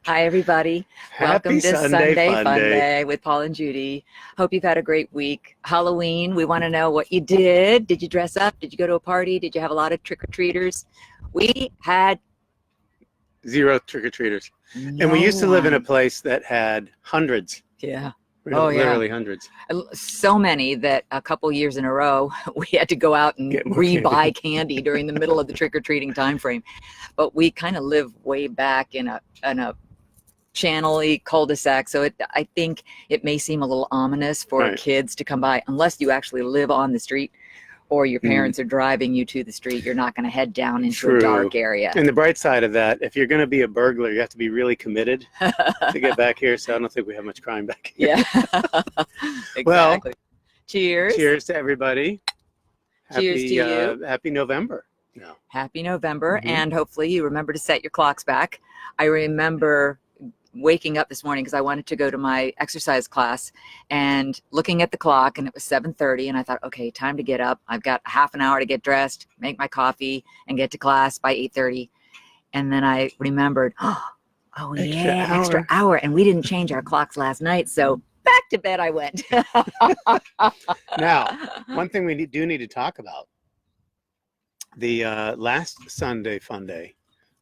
Hi, everybody. Happy Welcome to Sunday Sunday Funday. Funday with Paul and Judy. Hope you've had a great week. Halloween, we want to know what you did. Did you dress up? Did you go to a party? Did you have a lot of trick-or-treaters? We had Zero trick-or-treaters. no And we used to live in a one. place that had hundreds. Yeah. Really, Oh, yeah. literally hundreds. So many that a couple years in a row, we had to go out and Get more re-buy candy during the middle of the trick-or-treating time frame. But we kind of live way back in a channel-y cul-de-sac, so I think it may seem a little ominous for Right. kids to come by unless you actually live on the street or your parents are driving you to the street. You're not going to head down into True. a dark area. And the bright side of that, if you're going to be a burglar, you have to be really committed to get back here. So I don't think we have much crime back here. Yeah. Exactly. Well, cheers. Cheers to everybody. Cheers to you. Happy November. No. Happy November, Mhm. and hopefully you remember to set your clocks back. I remember waking up this morning because I wanted to go to my exercise class and looking at the clock, and it was 7:30, and I thought, okay, time to get up. I've got half an hour to get dressed, make my coffee, and get to class by 8:30. And then I remembered, extra hour, and we didn't change our clocks last night, so back to bed I went. Now, one thing we do need to talk about, the last Sunday Funday,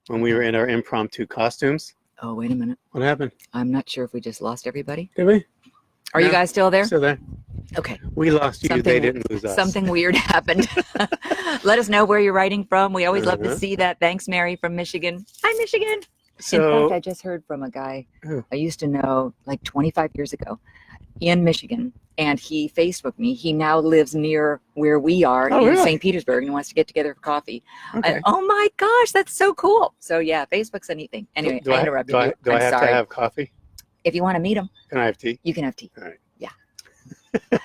when we were in our impromptu costumes. Oh, wait a minute. What happened? I'm not sure if we just lost everybody. Did we? Are No. you guys still there? Still there. Okay. We lost you. They Something- didn't lose us. Something weird happened. Let us know where you're writing from. We always love to Uh-huh. see that. Thanks, Mary from Michigan. Hi, Michigan. In So, fact, I just heard from a guy Who? I used to know like 25 years ago in Michigan, and he Facebooked me. He now lives near where we are Oh, in really? St. Petersburg and wants to get together for coffee. okay. Oh my gosh, that's so cool. So yeah, Facebook's anything. Anyway, do I I, interrupted do I, you. do I I'm have sorry. to have coffee? If you want to meet him, Can I have tea? you can have tea. All right. Yeah.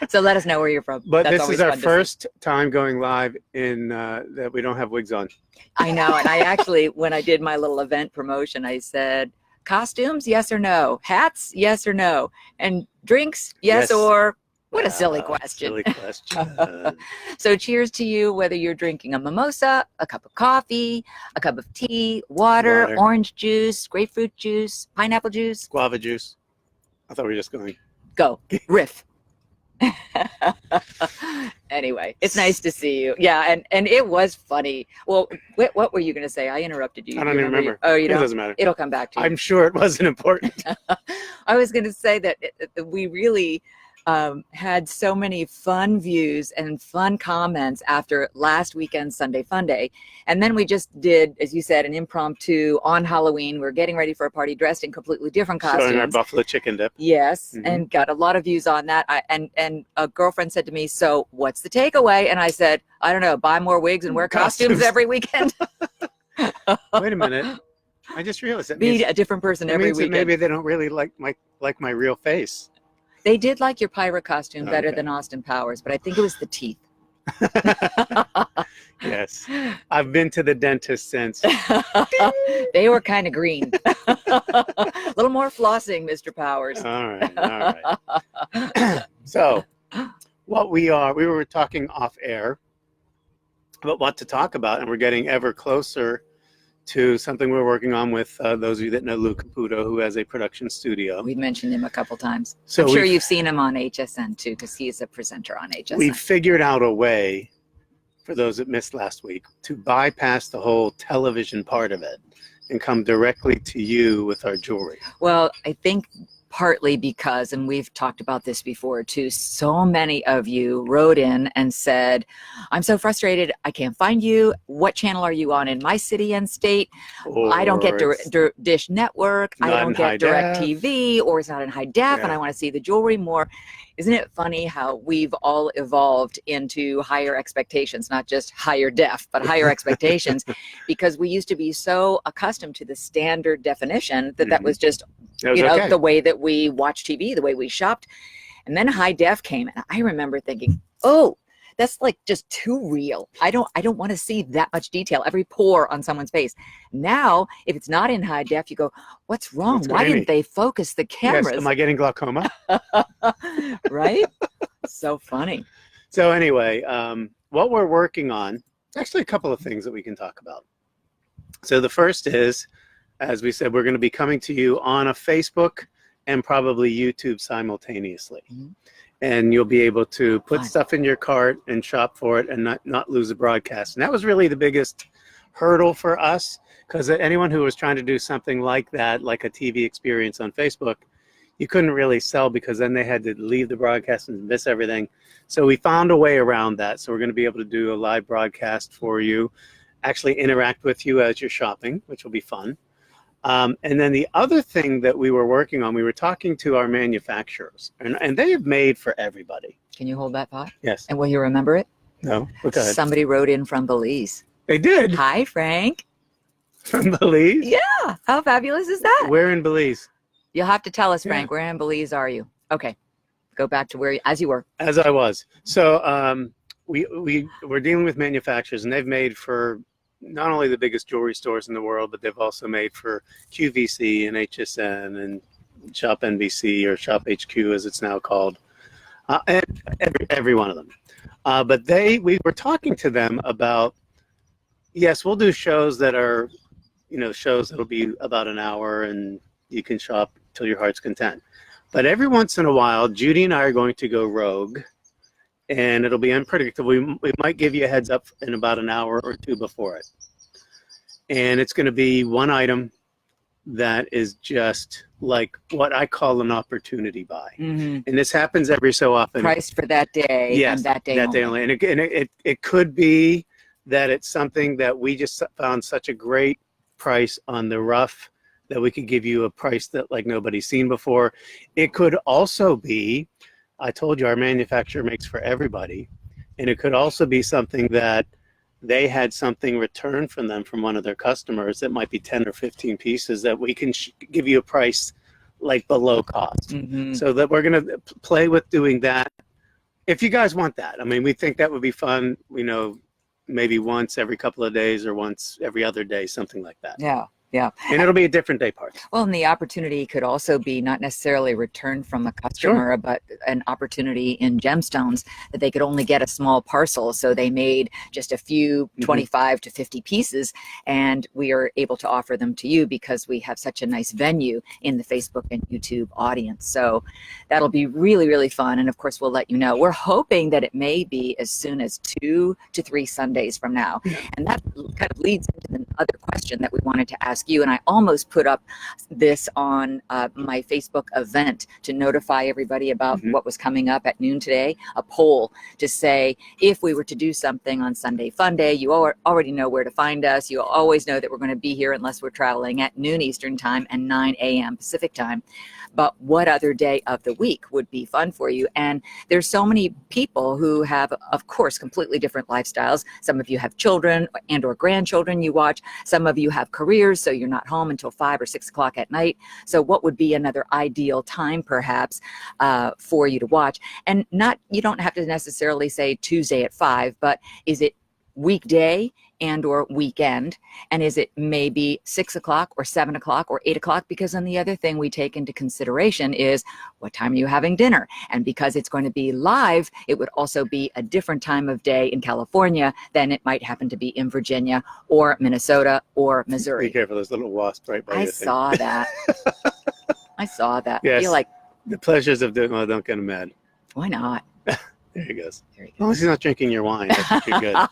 So let us know where you're from. But That's this always is our fun to see. first time going live in that we don't have wigs on. I know. And I actually, when I did my little event promotion, I said, costumes, yes or no? Hats, yes or no? And drinks, yes, Yes. or what a silly question. Silly question. So cheers to you, whether you're drinking a mimosa, a cup of coffee, a cup of tea, water, Water. orange juice, grapefruit juice, pineapple juice. Guava juice. I thought we were just going. Go, riff. Anyway, it's nice to see you. Yeah, and it was funny. Well, what were you going to say? I interrupted you. I don't You even remember. Oh, you It don't? doesn't matter. It'll come back to you. I'm sure it wasn't important. I was going to say that we really had so many fun views and fun comments after last weekend's Sunday Funday. And then we just did, as you said, an impromptu on Halloween. We're getting ready for a party dressed in completely different Showing our costumes. buffalo chicken dip. Yes, Mhm. and got a lot of views on that. And a girlfriend said to me, so what's the takeaway? And I said, I don't know, buy more wigs and wear costumes Costumes. every weekend. Wait a minute. I just realized that Be means, a different person that every means that weekend. maybe they don't really like my real face. They did like your pirate costume better Okay. than Austin Powers, but I think it was the teeth. Yes. I've been to the dentist since. They were kind of green. A little more flossing, Mr. Powers. All right. All right. So, we were talking off air about what to talk about, and we're getting ever closer to something we're working on with those of you that know Lou Caputo, who has a production studio. We've mentioned him a couple times. So I'm sure we've- you've seen him on HSN too, because he's a presenter on HSN. We've figured out a way, for those that missed last week, to bypass the whole television part of it and come directly to you with our jewelry. Well, I think partly because, and we've talked about this before too, so many of you wrote in and said, I'm so frustrated. I can't find you. What channel are you on in my city and state? I don't get Or it's Dish Network. I not don't in get high Direct def. TV, or it's not in high def, and Yeah. I want to see the jewelry more. Isn't it funny how we've all evolved into higher expectations, not just higher def, but higher expectations, because we used to be so accustomed to the standard definition that that Mhm. was just, That was you know, okay. the way that we watched TV, the way we shopped. And then high def came, and I remember thinking, oh, that's like just too real. I don't want to see that much detail, every pore on someone's face. Now, if it's not in high def, you go, what's wrong? What's Why grainy? didn't they focus the Yes, cameras? am I getting glaucoma? Right? So funny. So anyway, what we're working on, actually a couple of things that we can talk about. So the first is as we said, we're going to be coming to you on a Facebook and probably YouTube simultaneously. Mhm. And you'll be able to put Fun. stuff in your cart and shop for it and not lose a broadcast. And that was really the biggest hurdle for us, because anyone who was trying to do something like that, like a TV experience on Facebook, you couldn't really sell, because then they had to leave the broadcast and miss everything. So we found a way around that. So we're going to be able to do a live broadcast for you, actually interact with you as you're shopping, which will be fun. And then the other thing that we were working on, we were talking to our manufacturers, and they have made for everybody. Can you hold that thought? Yes. And will you remember it? No? Go ahead. Somebody wrote in from Belize. They did. Hi, Frank. From Belize? Yeah. How fabulous is that? Where in Belize? You'll have to tell us, Yeah. Frank. Where in Belize are you? Okay. Go back to as you were. As I was. So we're dealing with manufacturers, and they've made for not only the biggest jewelry stores in the world, but they've also made for QVC and HSN and Shop NBC, or Shop HQ as it's now called, and every one of them. But we were talking to them about, yes, we'll do shows that are, shows that'll be about an hour and you can shop till your heart's content. But every once in a while, Judy and I are going to go rogue, and it'll be unpredictable. We might give you a heads up in about an hour or two before it. And it's going to be one item that is just like what I call an opportunity buy. Mm-hmm. And this happens every so often. Priced for that day. Yes, and that day only. And it could be that it's something that we just found such a great price on the rough that we could give you a price that like nobody's seen before. It could also be, I told you, our manufacturer makes for everybody. And it could also be something that they had something returned from them from one of their customers that might be 10 or 15 pieces that we can give you a price like below cost. Mm-hmm. So that we're going to play with doing that. If you guys want that, I mean, we think that would be fun, maybe once every couple of days or once every other day, something like that. Yeah. Yeah. And it'll be a different day part. Well, and the opportunity could also be not necessarily a return from a customer, but an opportunity in gemstones that they could only get a small parcel. So they made just a few 25 to 50 pieces, and we are able to offer them to you because we have such a nice venue in the Facebook and YouTube audience. So that'll be really, really fun. And of course, we'll let you know. We're hoping that it may be as soon as 2 to 3 Sundays from now. And that kind of leads into the other question that we wanted to ask you, and I almost put up this on my Facebook event to notify everybody about what was coming up at noon today, a poll to say, if we were to do something on Sunday Funday, you already know where to find us. You always know that we're going to be here unless we're traveling at noon Eastern time and 9 a.m. Pacific time. But what other day of the week would be fun for you? And there's so many people who have, of course, completely different lifestyles. Some of you have children and or grandchildren you watch. Some of you have careers, so you're not home until 5 or 6 o'clock at night. So what would be another ideal time, perhaps, for you to watch? And you don't have to necessarily say Tuesday at 5, but is it weekday and or weekend? And is it maybe 6 o'clock or 7 o'clock or 8 o'clock? Because then the other thing we take into consideration is what time are you having dinner? And because it's going to be live, it would also be a different time of day in California than it might happen to be in Virginia or Minnesota or Missouri. Be careful, there's little wasp right by you. I saw that. I saw that. Yes. I feel like, The pleasures of doing, don't get him mad. why not? There he goes. There you As long as he's not drinking your wine, I think you're good.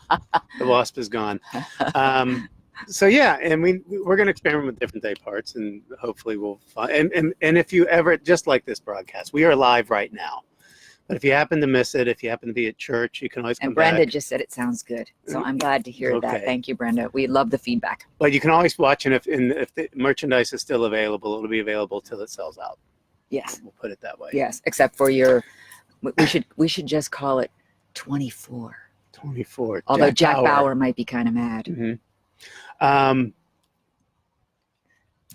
The wasp is gone. So yeah, and we're going to experiment with different day parts, and hopefully we'll find. And if you ever, just like this broadcast, we are live right now. But if you happen to miss it, if you happen to be at church, you can always come And Brenda back. just said it sounds good. So I'm glad to hear that. Okay. Thank you, Brenda. We love the feedback. But you can always watch, and if the merchandise is still available, it'll be available till it sells out. Yes. We'll put it that way. Yes. Except for we should just call it 24. 24. Although Jack Bauer might be kind of mad. Mm-hmm. I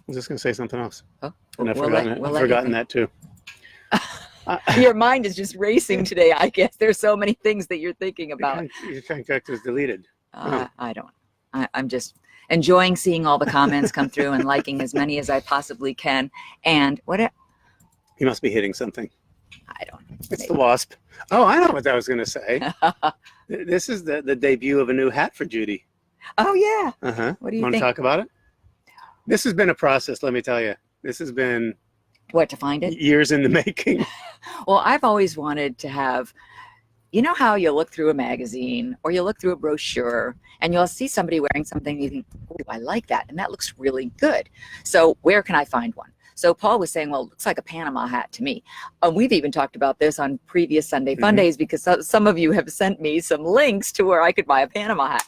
was just going to say something else. Oh, And I've we'll forgotten that too. Your mind is just racing today, I guess. There's so many things that you're thinking about. Your contact was deleted. I don't. I'm just enjoying seeing all the comments come through and liking as many as I possibly can. And He must be hitting something. I don't know. It's the wasp. Oh, I know what I was going to say. This is the debut of a new hat for Judy. Oh, yeah. Uh-huh. What do you Want to think? talk about it? This has been a process, let me tell you. This has been What, to find it? years in the making. Well, I've always wanted to have, you know how you look through a magazine or you look through a brochure and you'll see somebody wearing something and you think, oh, I like that. And that looks really good. So where can I find one? So Paul was saying, well, it looks like a Panama hat to me. We've even talked about this on previous Sunday Fundays because some of you have sent me some links to where I could buy a Panama hat.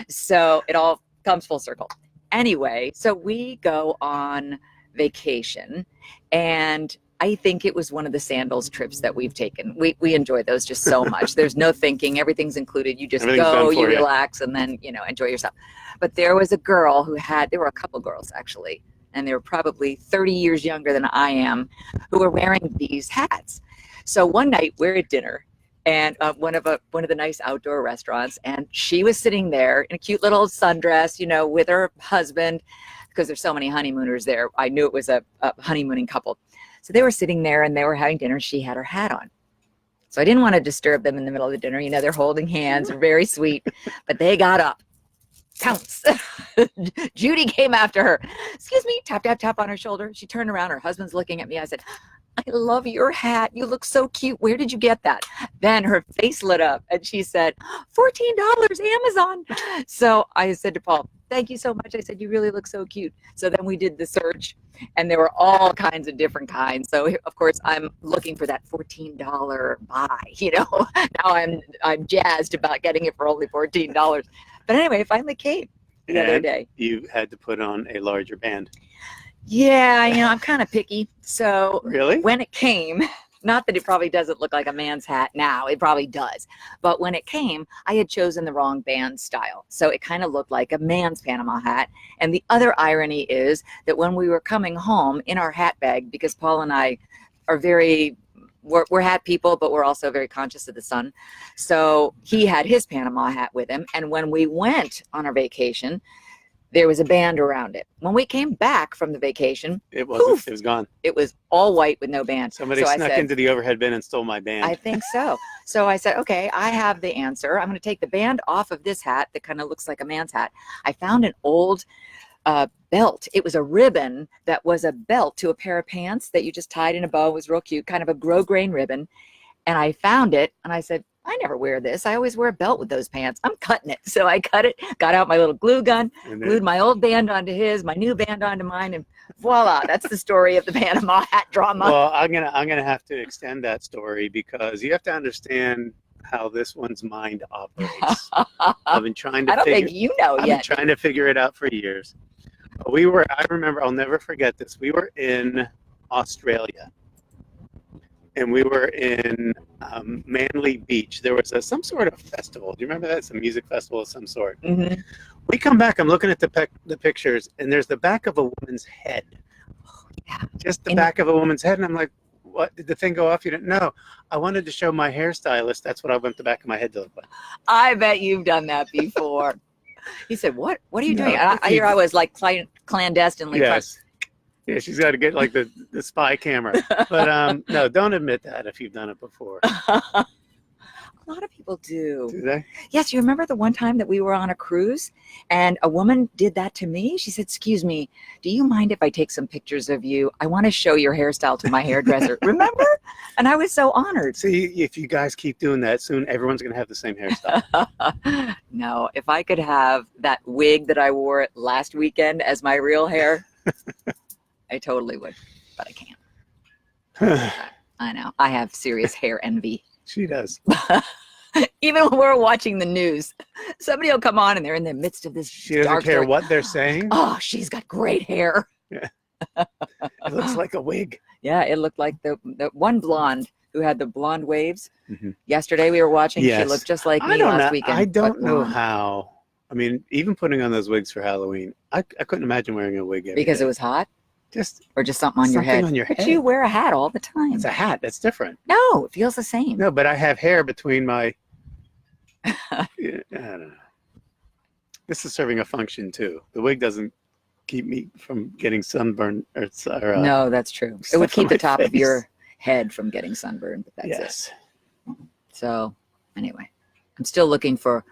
So it all comes full circle. Anyway, so we go on vacation, and I think it was one of the sandals trips that we've taken. We enjoy those just so much. There's no thinking. Everything's included. You just go, you relax, and then, enjoy yourself. But there was a girl there were a couple girls actually, and they were probably 30 years younger than I am, who were wearing these hats. So one night we're at dinner, and one of the nice outdoor restaurants, and she was sitting there in a cute little sundress, with her husband, because there's so many honeymooners there. I knew it was a honeymooning couple. So they were sitting there and they were having dinner. She had her hat on. So I didn't want to disturb them in the middle of the dinner. They're holding hands, very sweet, but they got up. Pounce. Judy came after her. Excuse me, tap, tap, tap on her shoulder. She turned around. Her husband's looking at me. I said, I love your hat. You look so cute. Where did you get that? Then her face lit up and she said, $14, Amazon. So I said to Paul, thank you so much. I said, you really look so cute. So then we did the search, and there were all kinds of different kinds. So of course I'm looking for that $14 buy, now I'm jazzed about getting it for only $14. But anyway, it finally came the other day. You had to put on a larger band. Yeah, I'm kind of picky. So really, when it came, not that it probably doesn't look like a man's hat now, it probably does. But when it came, I had chosen the wrong band style. So it kind of looked like a man's Panama hat. And the other irony is that when we were coming home in our hat bag, because Paul and I are we're hat people, but we're also very conscious of the sun. So he had his Panama hat with him. And when we went on our vacation, there was a band around it. When we came back from the vacation, it was gone. It was all white with no band. Somebody snuck into the overhead bin and stole my band. I think so. So I said, okay, I have the answer. I'm going to take the band off of this hat that kind of looks like a man's hat. I found an old belt. It was a ribbon that was a belt to a pair of pants that you just tied in a bow. It was real cute, kind of a grosgrain ribbon. And I found it and I said, I never wear this. I always wear a belt with those pants. I'm cutting it. So I cut it, got out my little glue gun, glued my old band onto his, my new band onto mine, and voila, that's the story of the Panama hat drama. Well, I'm gonna have to extend that story because you have to understand how this one's mind operates. I've been trying to I don't think you know yet. I've been trying to figure it out for years. I remember, I'll never forget this. We were in Australia. And we were in Manly Beach. There was some sort of festival. Do you remember that? It's a music festival of some sort. Mm-hmm. We come back. I'm looking at the pictures, and there's the back of a woman's head. Oh, yeah. Just the back of a woman's head. And I'm like, what? Did the thing go off? You didn't know. I wanted to show my hairstylist. That's what I want the back of my head to look like. I bet you've done that before. He said, what are you doing? I hear I was like clandestinely. Yes. Yeah, she's got to get like the spy camera. But no, don't admit that if you've done it before. A lot of people do. Do they? Yes, you remember the one time that we were on a cruise and a woman did that to me? She said, excuse me, do you mind if I take some pictures of you? I want to show your hairstyle to my hairdresser. Remember? And I was so honored. See, if you guys keep doing that, soon everyone's going to have the same hairstyle. No, if I could have that wig that I wore last weekend as my real hair, I totally would, but I can't. I know. I have serious hair envy. She does. Even when we're watching the news, somebody will come on and they're in the midst of this. She doesn't care what they're saying. Oh, she's got great hair. Yeah. It looks like a wig. Yeah, it looked like the one blonde who had the blonde waves. Mm-hmm. Yesterday we were watching. Yes. She looked just like me last weekend. I don't know how. I mean, even putting on those wigs for Halloween, I couldn't imagine wearing a wig every day. It was hot? Or just something on your head. On your head. But you wear a hat all the time. It's a hat. That's different. No, it feels the same. No, but I have hair between my. I don't know. This is serving a function too. The wig doesn't keep me from getting sunburn or no, that's true. It would keep the top of your head from getting sunburned, but that's it. So anyway, I'm still looking for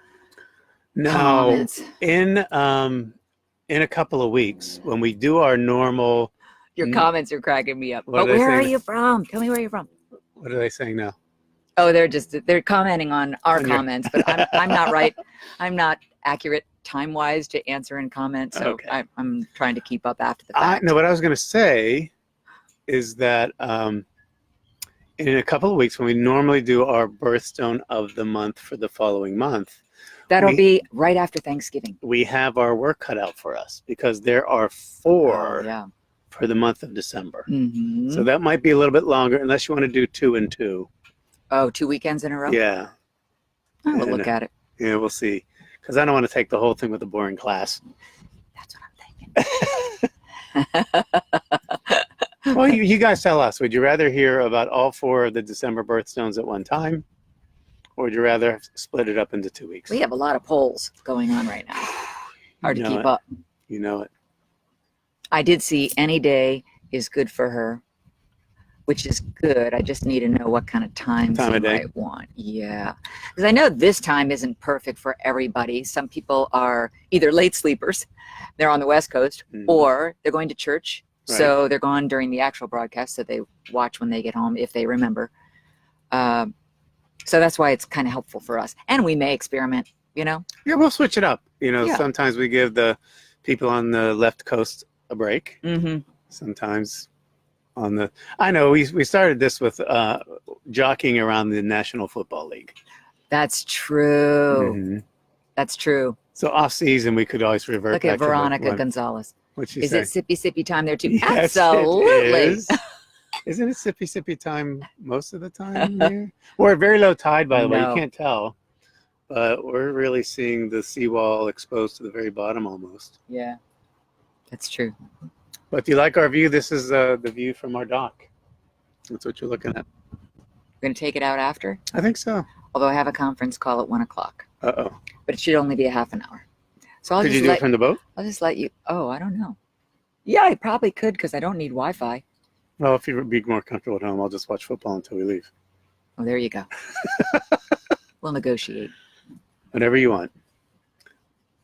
comments. In in a couple of weeks, when we do our normal. Your comments are cracking me up. What But are they where are saying? you from? Tell me where you're from. What are they saying now? Oh, they're commenting on our On your- comments, but I'm not right. I'm not accurate time-wise to answer and comment, so Okay. I'm trying to keep up after the fact. No, what I was going to say is that in a couple of weeks, when we normally do our birthstone of the month for the following month, That'll be right after Thanksgiving. we have our work cut out for us because there are 4 Oh, yeah. for the month of December. Mm-hmm. So that might be a little bit longer, unless you want to do 2 and 2. Oh, 2 weekends in a row? Yeah, Oh, we'll look at it. yeah, we'll see. Because I don't want to take the whole thing with a boring class. That's what I'm thinking. Well, you guys tell us. Would you rather hear about all 4 of the December birthstones at one time? Or would you rather split it up into 2 weeks? We have a lot of polls going on right now. Hard to keep up. You know it. I did see any day is good for her, which is good. I just need to know what kind of times Time you of day. might want. Yeah. Because I know this time isn't perfect for everybody. Some people are either late sleepers, they're on the West Coast, or they're going to church. Right. So they're gone during the actual broadcast, so they watch when they get home, if they remember. So that's why it's kind of helpful for us. And we may experiment, you know? Yeah, we'll switch it up. You know, Yeah. sometimes we give the people on the left coast a break. Mm-hmm. Sometimes on the... I know we started this with jockeying around the National Football League. That's true. Mhm. That's true. So off season, we could always revert Look back at Veronica to the one. Gonzalez. What'd she Is say? it sippy time there too? Yes, Absolutely. it is. Isn't it sippy time most of the time here? We're at very low tide, by the way. You No. can't tell. But we're really seeing the seawall exposed to the very bottom almost. Yeah, that's true. But do you like our view? This is the view from our dock. That's what you're looking at. We're going to take it out after, I think so. although I have a conference call at 1 o'clock, Uh-oh. but it should only be a half an hour. So Could you do it from the boat? I'll just let you, oh, I don't know. Yeah, I probably could because I don't need Wi-Fi. Well, if you'd be more comfortable at home, I'll just watch football until we leave. Oh, there you go. We'll negotiate. Whatever you want.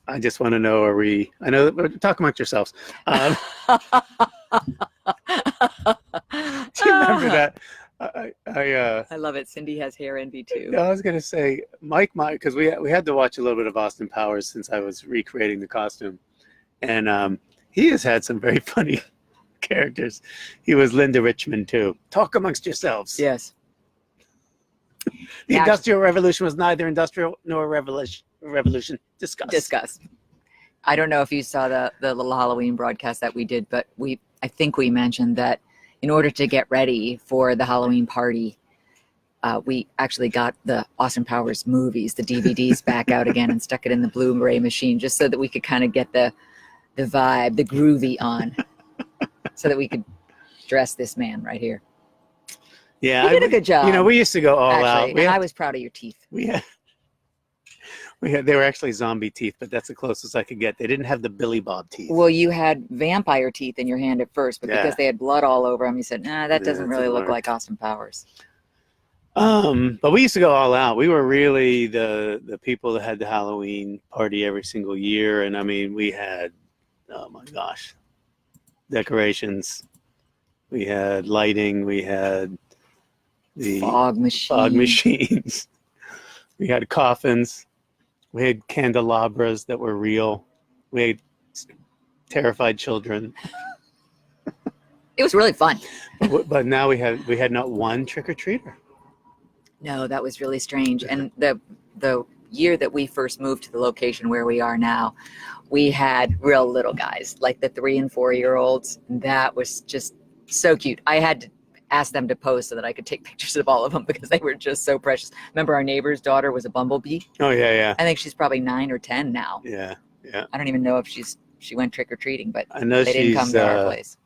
I just want to know, I know, talk amongst yourselves. Do you remember that? I love it. Cindy has hair envy too. I was going to say, Mike, because we had to watch a little bit of Austin Powers since I was recreating the costume. And he has had some very funny characters. He was Linda Richmond too. Talk amongst yourselves. Yes. The Industrial Revolution was neither industrial nor revolution. Discuss. I don't know if you saw the little Halloween broadcast that we did, but I think we mentioned that in order to get ready for the Halloween party, we actually got the Austin Powers movies, the DVDs, back out again and stuck it in the Blu-ray machine just so that we could kind of get the vibe, the groovy on, so that we could dress this man right here. Yeah, You did a good job. You know, we used to go all Actually, out. and I was proud of your teeth. They were actually zombie teeth, but that's the closest I could get. They didn't have the Billy Bob teeth. Well, you had vampire teeth in your hand at first, but because they had blood all over them, you said, nah, that doesn't really look like Austin Powers. But we used to go all out. We were really the people that had the Halloween party every single year. And I mean, we had, oh my gosh, decorations. We had lighting. We had the Fog machines. We had coffins. We had candelabras that were real. We had terrified children. It was really fun. But now we had not one trick-or-treater. No, that was really strange. And the year that we first moved to the location where we are now, we had real little guys, like the 3 and 4 year olds. That was just so cute. I had to ask them to pose so that I could take pictures of all of them because they were just so precious. Remember, our neighbor's daughter was a bumblebee. Oh yeah. I think she's probably 9 or 10 now. Yeah. I don't even know if she went trick or treating, but I know they didn't come to our place.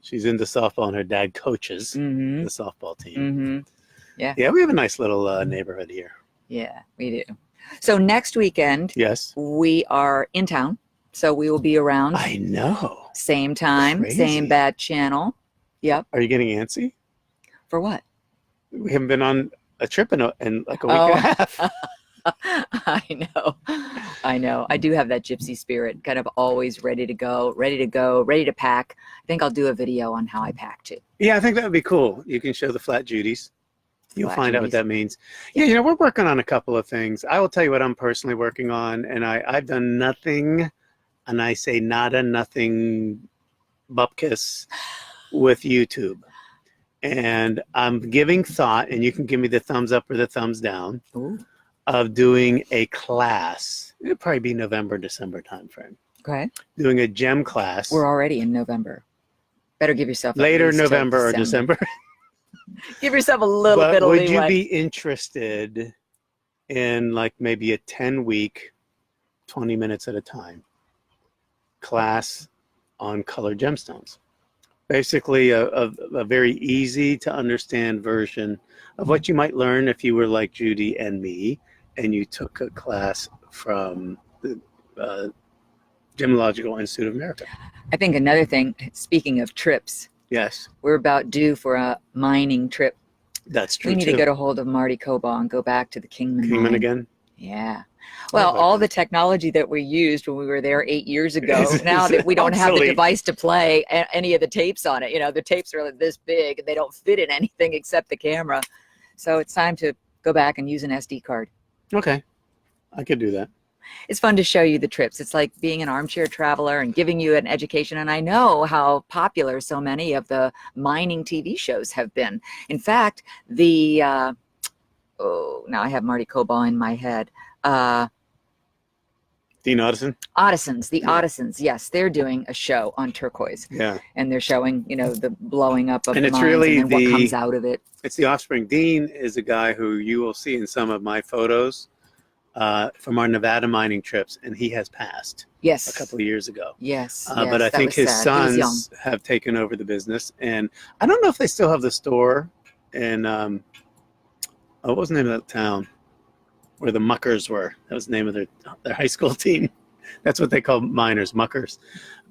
She's into softball, and her dad coaches Mm-hmm. the softball team. Mm-hmm. Yeah, we have a nice little neighborhood here. Yeah, we do. So next weekend, Yes. we are in town. So we will be around. I know. Same time, Crazy. same bad channel. Yep. Are you getting antsy? For what? We haven't been on a trip in like a week and a half. I know. I know. I do have that gypsy spirit, kind of always ready to go, ready to pack. I think I'll do a video on how I pack too. Yeah, I think that would be cool. You can show the flat Judys. You'll Flat find out what Judys. that means. Yeah, we're working on a couple of things. I will tell you what I'm personally working on, and I've done nothing, and I say nada, nothing, bupkis with YouTube. And I'm giving thought, and you can give me the thumbs up or the thumbs down, Ooh. of doing a class. It'll probably be November, December timeframe. Okay. Doing a gem class. We're already in November. Better give yourself Later at least till November or December. Give yourself a little But bit of would leeway. you be interested in like maybe a 10-week, 20 minutes at a time class on colored gemstones? Basically a very easy to understand version of what you might learn if you were like Judy and me and you took a class from the Gemological Institute of America. I think another thing, speaking of trips, Yes, we're about due for a mining trip. that's true. We need too. to get a hold of Marty Cobal and go back to the Kingman Kingman mine. again. Yeah. Well, like all that. the technology that we used when we were there 8 years ago, It's now that we don't have the obsolete. device to play any of the tapes on it, the tapes are like this big and they don't fit in anything except the camera. So it's time to go back and use an SD card. Okay, I could do that. It's fun to show you the trips. It's like being an armchair traveler and giving you an education. And I know how popular so many of the mining TV shows have been. In fact, now I have Marty Cobal in my head. Dean Audison. Audisons, the Yeah. Audisons, yes, they're doing a show on turquoise, Yeah, and they're showing, the blowing up of And the it's mines really and then what comes out of it. it's the offspring. Dean is a guy who you will see in some of my photos from our Nevada mining trips, and he has passed Yes, a couple of years ago. yes, But I that think was his sad. He was young. sons have taken over the business, and I don't know if they still have the store in what was the name of that town where the Muckers were? That was the name of their high school team. That's what they call miners, Muckers.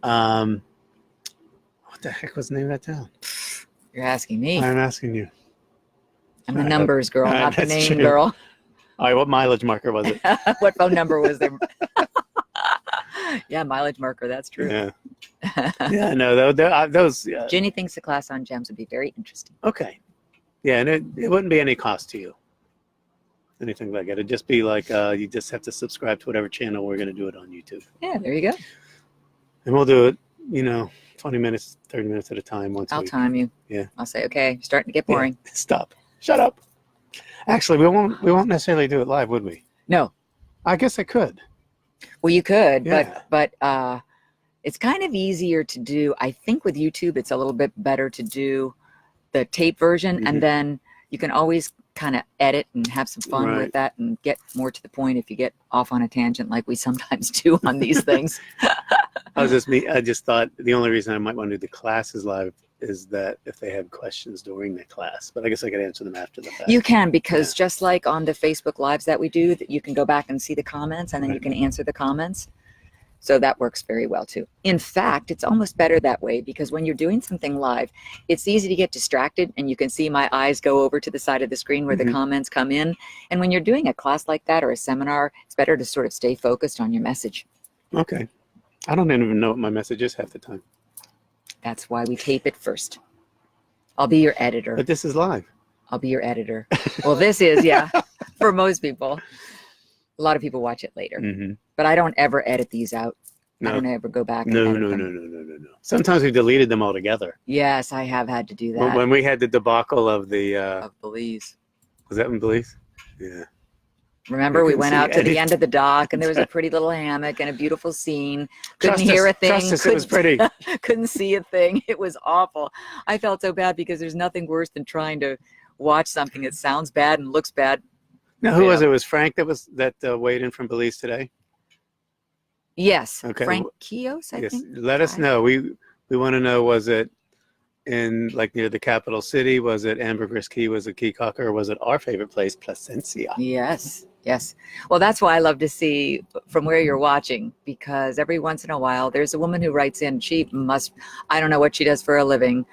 What the heck was the name of that town? You're asking me. I'm asking you. I'm the numbers girl, All right, not the that's name true. girl. All right, what mileage marker was it? What phone number was there? Yeah, mileage marker. That's true. Yeah, yeah, no, those. Ginny thinks the class on gems would be very interesting. Okay, yeah, and it wouldn't be any cost to you, anything like that. It'd just be like you just have to subscribe to whatever channel we're going to do it on YouTube, Yeah, there you go. and we'll do it. 20 minutes, 30 minutes at a time once a I'll week. time you. Yeah. I'll say, okay, you're starting to get Yeah. boring. Stop. Shut up. Actually, we won't necessarily do it live, would we? No. I guess I could. Well, you could, Yeah. but it's kind of easier to do. I think with YouTube, it's a little bit better to do the tape version, Mhm. and then you can always kind of edit and have some fun Right. with that and get more to the point if you get off on a tangent like we sometimes do on these things. I just thought the only reason I might want to do the classes live is that if they have questions during the class, but I guess I could answer them after the fact. You can, because just like on the Facebook Lives that we do, that you can go back and see the comments and then you Right. can answer the comments. So that works very well too. In fact, it's almost better that way, because when you're doing something live, it's easy to get distracted and you can see my eyes go over to the side of the screen where Mhm. the comments come in. And when you're doing a class like that or a seminar, it's better to sort of stay focused on your message. Okay. I don't even know what my message is half the time. That's why we tape it first. I'll be your editor. But this is live. I'll be your editor. Well, this is, yeah, for most people. A lot of people watch it later, Mm-hmm. but I don't ever edit these out. I No, don't ever go back and no, edit no, them. no. Sometimes we deleted them altogether. Yes, I have had to do When that. when we had the debacle of the, Of Belize. was that in Belize? Yeah. Remember, You we couldn't went see out to the anything. end of the dock and there was a pretty little hammock and a beautiful scene. Couldn't Trust hear us, a thing. Trust us, it was pretty. Couldn't see a thing. It was awful. I felt so bad because there's nothing worse than trying to watch something that sounds bad and looks bad. Now, who was Yeah. it? It was Frank that weighed in from Belize today? Yes. Okay. Frank Kios, I Yes. think. Let us know. We want to know, was it in like near the capital city? Was it Ambergris Key? Was it Keokuk? Or was it our favorite place, Placencia? Yes. Yes. Well, that's why I love to see from where you're watching, because every once in a while there's a woman who writes in. She must, I don't know what she does for a living,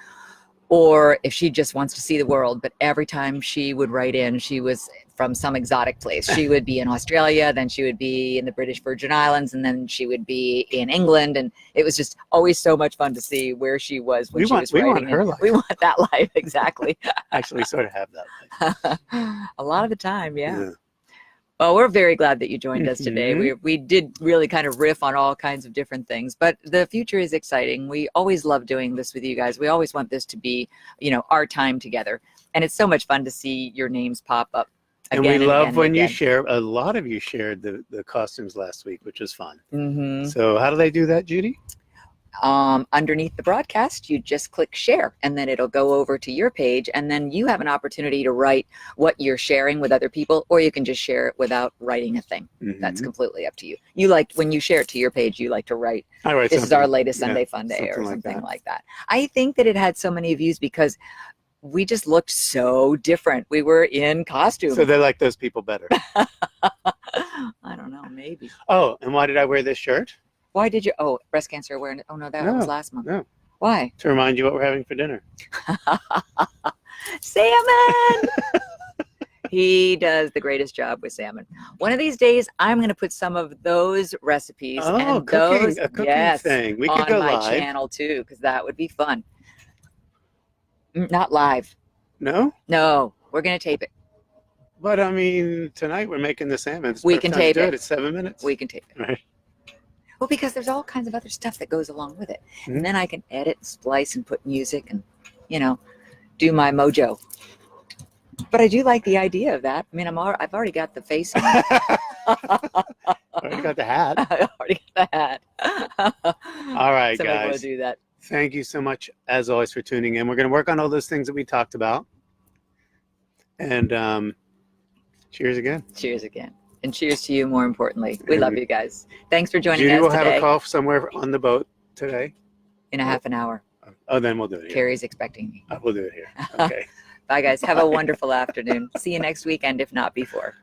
or if she just wants to see the world. But every time she would write in, she was from some exotic place. She would be in Australia, then she would be in the British Virgin Islands, and then she would be in England. And it was just always so much fun to see where she was when she was writing. We want her life. We want that life, exactly. Actually, we sort of have that life. A lot of the time, yeah. Well, we're very glad that you joined us today. We did really kind of riff on all kinds of different things, but the future is exciting. We always love doing this with you guys. We always want this to be, our time together. And it's so much fun to see your names pop up. And we love when you share. A lot of you shared the costumes last week, which was fun. So how do they do that, Judy? Underneath the broadcast, you just click share, and then it'll go over to your page, and then you have an opportunity to write what you're sharing with other people, or you can just share it without writing a thing. That's completely up to you. You like, when you share it to your page, you like to write, this is our latest Sunday Funday, or something like that. I think that it had so many views because we just looked so different. We were in costume. So they like those people better. I don't know, maybe. Oh, and why did I wear this shirt? Why did you? Oh, breast cancer awareness. Oh, no, that was last month. No. Why? To remind you what we're having for dinner. Salmon! He does the greatest job with salmon. One of these days, I'm going to put some of those recipes and a cooking thing. We could on go my live. channel, too, because that would be fun. Not live. No? No, we're going to tape it. But, I mean, tonight we're making the salmon. We can tape it. It's 7 minutes. We can tape it. Right. Well, because there's all kinds of other stuff that goes along with it. And then I can edit, splice, and put music and, do my mojo. But I do like the idea of that. I mean, I've already got the face on. Already got the hat. I already got the hat. All right, Somebody guys. will do that. Thank you so much, as always, for tuning in. We're going to work on all those things that we talked about. And cheers again. Cheers again. And cheers to you, more importantly. We love you guys. Thanks for joining us today. Judy will have a call somewhere on the boat today. In a half an hour. Oh, then we'll do it here. Carrie's expecting me. We'll do it here. Okay. Bye, guys. Have a wonderful afternoon. See you next weekend, if not before.